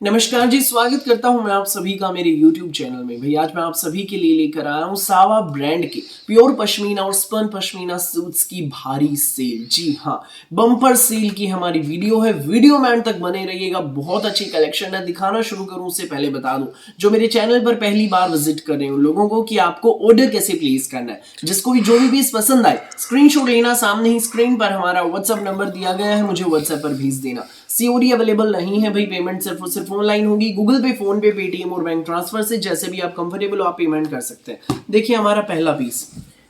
नमस्कार जी, स्वागत करता हूं मैं आप सभी का मेरे YouTube चैनल में। भाई आज मैं आप सभी के लिए लेकर आया हूं सावा ब्रांड के प्योर पश्मीना और स्पन पश्मीना सूट्स की भारी सेल। जी हाँ, बम्पर सेल की हमारी वीडियो है। वीडियो में अंत तक बने रहिएगा। बहुत अच्छी कलेक्शन है। दिखाना शुरू करूं उससे पहले बता दूं, जो मेरे चैनल पर पहली बार विजिट कर रहे हो लोगों को, कि आपको ऑर्डर कैसे प्लेस करना है। जिसको भी जो भी पीस पसंद आए स्क्रीनशॉट लेना, सामने ही स्क्रीन पर हमारा व्हाट्सएप नंबर दिया गया है, मुझे व्हाट्सएप पर भेज देना। सीओडी अवेलेबल नहीं है भाई, पेमेंट सिर्फ और सिर्फ ऑनलाइन होगी। गूगल पे, फोन पे, पेटीएम और बैंक ट्रांसफर से जैसे भी आप कंफर्टेबल हो आप पेमेंट कर सकते हैं। देखिए हमारा पहला पीस,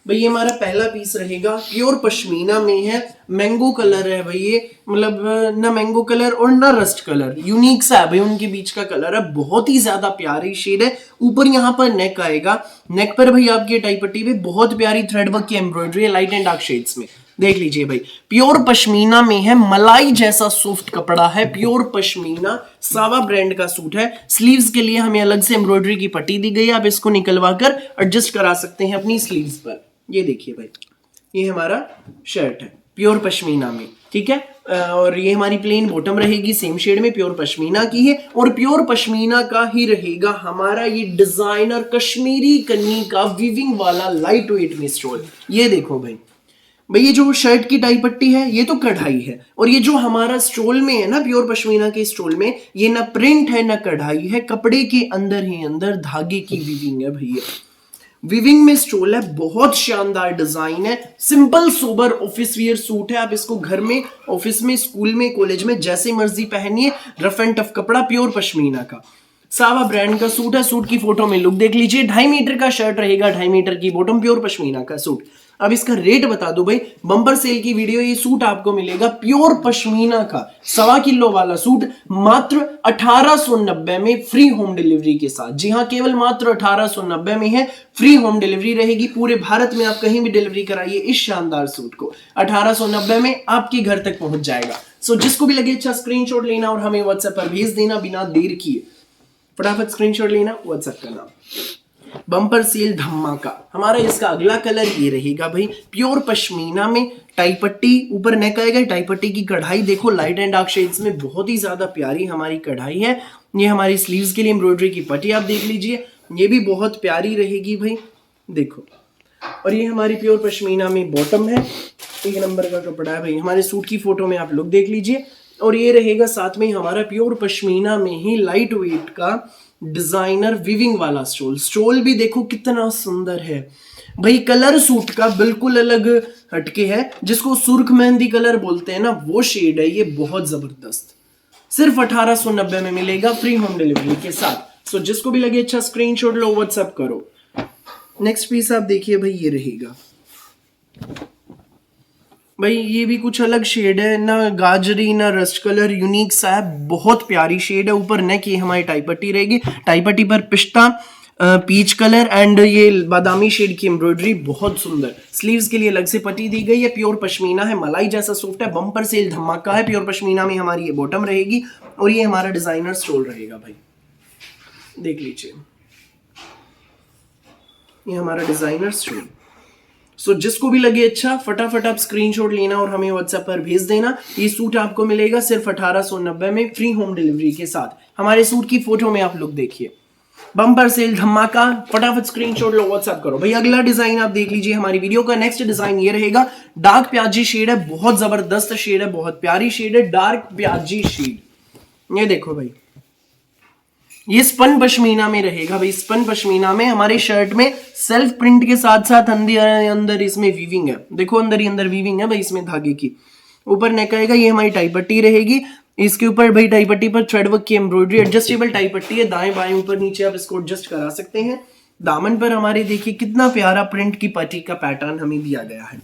भाई ये हमारा पहला पीस रहेगा। प्योर पश्मीना में है, मैंगो कलर है भाई ये, मतलब ना मैंगो कलर और ना रस्ट कलर, यूनिक सा है भाई उनके बीच का कलर है। बहुत ही ज्यादा प्यारी शेड है। ऊपर यहाँ पर नेक आएगा, नेक पर भाई आपकी टाई पट्टी पे बहुत प्यारी थ्रेड वर्क की एम्ब्रॉयडरी है, लाइट एंड डार्क शेड्स में। देख लीजिए भाई, प्योर पश्मीना में है, मलाई जैसा सॉफ्ट कपड़ा है। प्योर पश्मीना सावा ब्रांड का सूट है। स्लीव्स के लिए हमें अलग से एम्ब्रॉयडरी की पट्टी दी गई है, आप इसको निकलवा कर एडजस्ट करा सकते हैं अपनी स्लीव्स पर। ये देखिए भाई, ये हमारा शर्ट है प्योर पश्मीना में, ठीक है। और ये हमारी प्लेन बॉटम रहेगी, सेम शेड में, प्योर पश्मीना की है। और प्योर पश्मीना का ही रहेगा हमारा ये डिजाइनर कश्मीरी कन्नी का वीविंग वाला लाइट वेट में स्टोल। ये देखो भाई, ये जो शर्ट की टाई पट्टी है ये तो कढ़ाई है, और ये जो हमारा स्टोल में है ना, प्योर पश्मीना के स्टोल में, ये ना प्रिंट है ना कढ़ाई है, कपड़े के अंदर ही अंदर धागे की वीविंग है भैया। विविंग में स्टोल है, बहुत शानदार डिजाइन है। Simple sober office wear suit है। आप इसको घर में, ऑफिस में, स्कूल में, कॉलेज में जैसे मर्जी पहनिए। रफ एंड टफ कपड़ा, प्योर पश्मीना का सावा ब्रांड का सूट है। सूट की फोटो में लुक देख लीजिए। 2.5 मीटर का शर्ट रहेगा, 2.5 मीटर की बॉटम, प्योर पश्मीना का सूट। अब इसका रेट बता दो भाई, बम्पर सेल की वीडियो। ये सूट आपको मिलेगा प्योर पश्मीना का 1.25 किलो वाला सूट मात्र 1890 में, फ्री होम डिलीवरी के साथ। जी हाँ, केवल मात्र 1890 में है, फ्री होम डिलीवरी रहेगी। पूरे भारत में आप कहीं भी डिलीवरी कराइए इस शानदार सूट को, 1890 में आपके घर तक पहुंच जाएगा। सो जिसको भी लगे अच्छा स्क्रीनशॉट लेना और हमें व्हाट्सएप पर भेज देना बिना देर किए। फटाफट स्क्रीनशॉट लेना, व्हाट्सएप करना। बम्पर सेल धमाका हमारा इसका अगला कलर ये रहेगा भाई, प्योर पश्मीना में, टाई पट्टी ऊपर नेक आएगा। टाई पट्टी की कढ़ाई देखो, लाइट एंड डार्क शेड्स में बहुत ही ज्यादा प्यारी हमारी कढ़ाई है। ये हमारी स्लीव्स के लिए एम्ब्रॉयडरी की पट्टी आप देख लीजिए, ये भी बहुत प्यारी रहेगी भाई, देखो। और ये हमारी प्योर पश्मीना में बॉटम है, 1 नंबर का कपड़ा है भाई। हमारे सूट की फोटो में आप लुक देख लीजिए। और ये रहेगा साथ में हमारा प्योर पश्मीना में ही लाइट वेट का डिजाइनर विविंग वाला स्टोल। स्टोल भी देखो कितना सुंदर है भाई। कलर सूट का बिल्कुल अलग हटके है, जिसको सुर्ख मेहंदी कलर बोलते हैं ना, वो शेड है। ये बहुत जबरदस्त, सिर्फ 1890 में मिलेगा, फ्री होम डिलीवरी के साथ। सो जिसको भी लगे अच्छा स्क्रीनशॉट लो, व्हाट्सएप करो। नेक्स्ट पीस आप देखिए भाई, ये रहेगा भाई, ये भी कुछ अलग शेड है, ना गाजरी ना रस्ट कलर, यूनिक सा है, बहुत प्यारी शेड है। ऊपर नेक ये हमारी टाई पट्टी रहेगी, टाई पट्टी पर पिस्ता पीच कलर एंड ये बादामी शेड की एम्ब्रॉयडरी, बहुत सुंदर। स्लीव्स के लिए अलग से पट्टी दी गई है। प्योर पश्मीना है, मलाई जैसा सॉफ्ट है, बम्पर सेल धमाका है। प्योर पश्मीना में हमारी ये बॉटम रहेगी और ये हमारा डिजाइनर स्टोल रहेगा भाई, देख लीजिए, ये हमारा डिजाइनर स्टोल। सो जिसको भी लगे अच्छा, फटाफट आप स्क्रीनशॉट लेना और हमें व्हाट्सएप पर भेज देना। ये सूट आपको मिलेगा सिर्फ 1890 में, फ्री होम डिलीवरी के साथ। हमारे सूट की फोटो में आप लोग देखिए, बम्पर सेल धमाका। फटाफट स्क्रीनशॉट लो, व्हाट्सएप करो भाई। अगला डिजाइन आप देख लीजिए हमारी वीडियो का। नेक्स्ट डिजाइन ये रहेगा, डार्क प्याजी शेड है, बहुत जबरदस्त शेड है, बहुत प्यारी शेड है, डार्क प्याजी शेड। ये देखो भाई, ये स्पन पश्मीना में रहेगा भाई। स्पन पश्मीना में हमारे शर्ट में सेल्फ प्रिंट के साथ साथ अंदर इसमें वीविंग है, देखो अंदर ही अंदर वीविंग है भाई इसमें धागे की। ऊपर नेक आएगा, ये हमारी टाई पट्टी रहेगी। इसके ऊपर भाई टाई पट्टी पर थ्रेड वर्क की एम्ब्रॉयडरी, एडजस्टेबल टाई पट्टी है, दाएं बाएं ऊपर नीचे आप इसको एडजस्ट करा सकते हैं। दामन पर हमारे देखिए कितना प्यारा प्रिंट की पट्टी का पैटर्न हमें दिया गया है।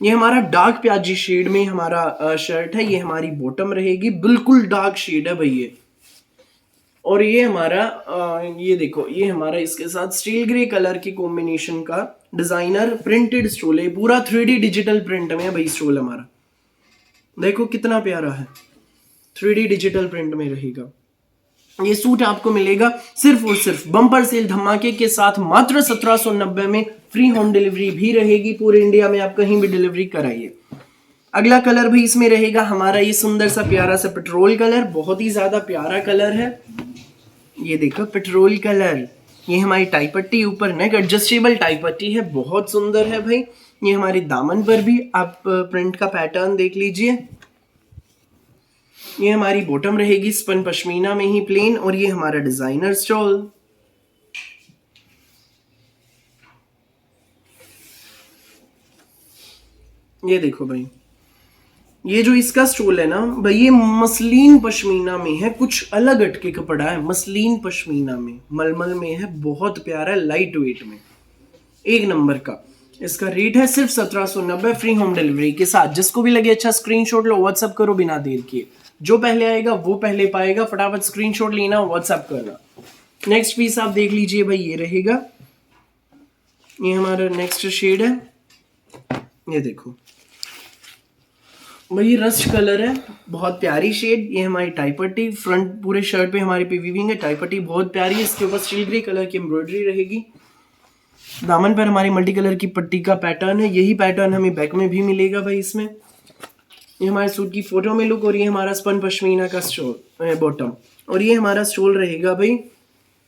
ये हमारा डार्क प्याजी शेड में हमारा शर्ट है। ये हमारी बॉटम रहेगी, बिल्कुल डार्क शेड है भाई ये। और ये हमारा ये देखो, ये हमारा इसके साथ स्टील ग्रे कलर की कॉम्बिनेशन का डिजाइनर प्रिंटेड स्टोल है। पूरा 3D डिजिटल प्रिंट में है भाई स्टोल हमारा, देखो कितना प्यारा है, 3D डिजिटल प्रिंट में रहेगा। ये सूट आपको मिलेगा सिर्फ और सिर्फ बम्पर सेल धमाके के साथ मात्र 1790 में, फ्री होम डिलीवरी भी रहेगी पूरे इंडिया में, आप कहीं भी डिलीवरी कराइए। अगला कलर भी इसमें रहेगा हमारा ये सुंदर सा प्यारा सा पेट्रोल कलर, बहुत ही ज्यादा प्यारा कलर है। ये देखो पेट्रोल कलर, ये हमारी टाई पट्टी, ऊपर नेक एडजस्टेबल टाई पट्टी है, बहुत सुंदर है भाई। ये हमारी दामन पर भी आप प्रिंट का पैटर्न देख लीजिए। ये हमारी बॉटम रहेगी स्पन पश्मीना में ही प्लेन, और ये हमारा डिजाइनर स्टोल। ये देखो भाई, ये जो इसका स्टोल है ना भाई, ये मसलिन पश्मीना में है, कुछ अलग हटके कपड़ा है, मसलिन पश्मीना में, मलमल में है, बहुत प्यारा है, लाइट वेट में, एक नंबर का। इसका रेट है सिर्फ 1790, फ्री होम डिलीवरी के साथ। जिसको भी लगे अच्छा स्क्रीनशॉट लो, व्हाट्सअप करो बिना देर किए। जो पहले आएगा वो पहले पाएगा, फटाफट स्क्रीनशॉट लेना, व्हाट्सअप करना। नेक्स्ट पीस आप देख लीजिए भाई, ये रहेगा, ये हमारा नेक्स्ट शेड है। ये देखो भाई, ये रस्ट कलर है, बहुत प्यारी शेड। ये हमारी टाई पट्टी, फ्रंट पूरे शर्ट पे हमारे पे वीविंग है, टाई पट्टी बहुत प्यारी है। इसके ऊपर स्टील ग्रे कलर की एम्ब्रॉयडरी रहेगी। दामन पर हमारी मल्टी कलर की पट्टी का पैटर्न है, यही पैटर्न हमें बैक में भी मिलेगा भाई इसमें। ये हमारे सूट की फोटो में लुक, और ये हमारा स्पन पश्मीना का स्टोल बॉटम, और ये हमारा स्टोल रहेगा भाई,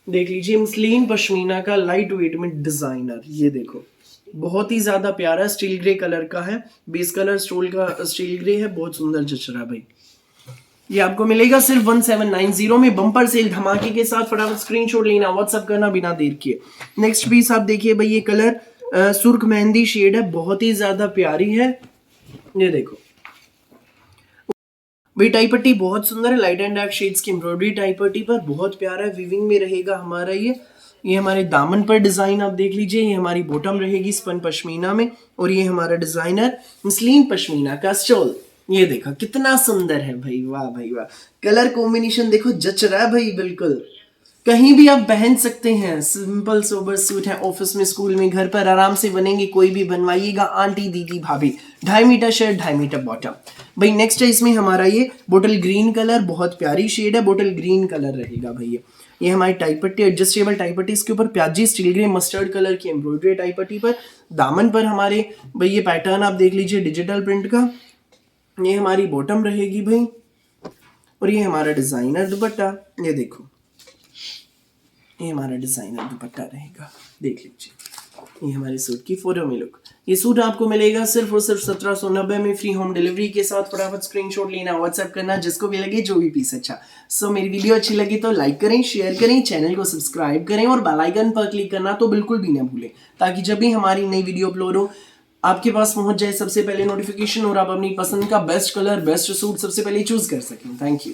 देख लीजिए, मसलिन पश्मीना का लाइट वेट में डिजाइनर। ये देखो बहुत ही ज्यादा प्यारा स्टील ग्रे कलर का है, बेस कलर स्टोल का स्टील ग्रे है, बहुत सुंदर जच रहा है भाई। ये आपको मिलेगा सिर्फ 1790 में, बम्पर सेल धमाके के साथ। फटाफट स्क्रीनशॉट लेना, व्हाट्सअप करना बिना देर किए। नेक्स्ट पीस आप देखिए भाई, ये कलर सुर्ख मेहंदी शेड है, बहुत ही ज्यादा प्यारी है। ये देखो भाई, टाई पट्टी बहुत सुंदर है, लाइट एंड डार्क शेड्स की एम्ब्रॉयडरी टाई पट्टी पर, बहुत प्यारा है, वीविंग में रहेगा हमारा ये हमारे दामन पर डिजाइन आप देख लीजिए। ये हमारी बॉटम रहेगी स्पन पश्मीना में, और ये हमारा डिजाइनर मसलिन पश्मीना का स्टोल। ये देखो कितना सुंदर है भाई, वाह भाई वाह, कलर कॉम्बिनेशन देखो, जच रहा है भाई बिल्कुल। कहीं भी आप पहन सकते हैं, सिंपल सोबर सूट है, ऑफिस में, स्कूल में, घर पर आराम से बनेंगे, कोई भी बनवाइएगा, आंटी दीदी भाभी। 2.5 मीटर शर्ट, 2.5 मीटर बॉटम भाई। नेक्स्ट है इसमें हमारा ये बोटल ग्रीन कलर, बहुत प्यारी शेड है, बोटल ग्रीन कलर रहेगा भैया। ये हमारी टाई पट्टी, एडजस्टेबल टाई पट्टी, इसके ऊपर प्याजी स्टील ग्रे मस्टर्ड कलर की एम्ब्रॉयडरी टाई पट्टी पर। दामन पर हमारे भाई ये पैटर्न आप देख लीजिए डिजिटल प्रिंट का। ये हमारी बॉटम रहेगी भाई, और ये हमारा डिजाइनर दुपट्टा। ये देखो ये हमारा डिजाइनर दुपट्टा रहेगा, देख लीजिए। ये हमारे सूट की फोटो में लुक। ये सूट आपको मिलेगा सिर्फ और सिर्फ 1790 में, फ्री होम डिलीवरी के साथ। फटाफट स्क्रीनशॉट लेना, व्हाट्सएप करना, जिसको भी लगे जो भी पीस अच्छा। सो मेरी वीडियो अच्छी लगी तो लाइक करें, शेयर करें, चैनल को सब्सक्राइब करें, और बेल आइकन पर क्लिक करना तो बिल्कुल भी ना भूलें, ताकि जब भी हमारी नई वीडियो अपलोड हो आपके पास पहुंच जाए सबसे पहले नोटिफिकेशन, और आप अपनी पसंद का बेस्ट कलर, बेस्ट सूट सबसे पहले चूज कर सकें। Thank you.